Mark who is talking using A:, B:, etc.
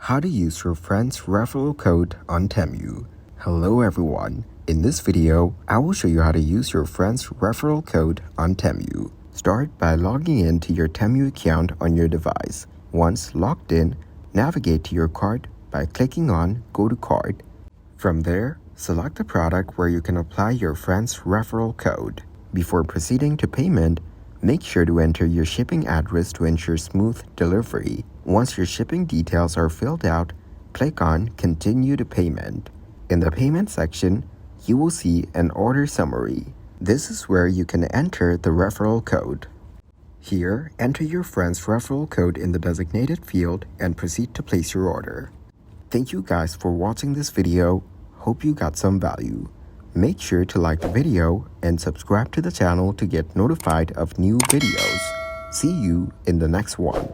A: How to use your friend's referral code on Temu. Hello everyone. In this video, I will show you how to use your friend's referral code on Temu. Start by logging in to your Temu account on your device. Once logged in, navigate to your cart by clicking on Go to Cart. From there, select the product where you can apply your friend's referral code. Before proceeding to payment, make sure to enter your shipping address to ensure smooth delivery. Once your shipping details are filled out, click on Continue to Payment. In the payment section, you will see an order summary. This is where you can enter the referral code. Here, enter your friend's referral code in the designated field and proceed to place your order. Thank you guys for watching this video. Hope you got some value. Make sure to like the video and subscribe to the channel to get notified of new videos. See you in the next one.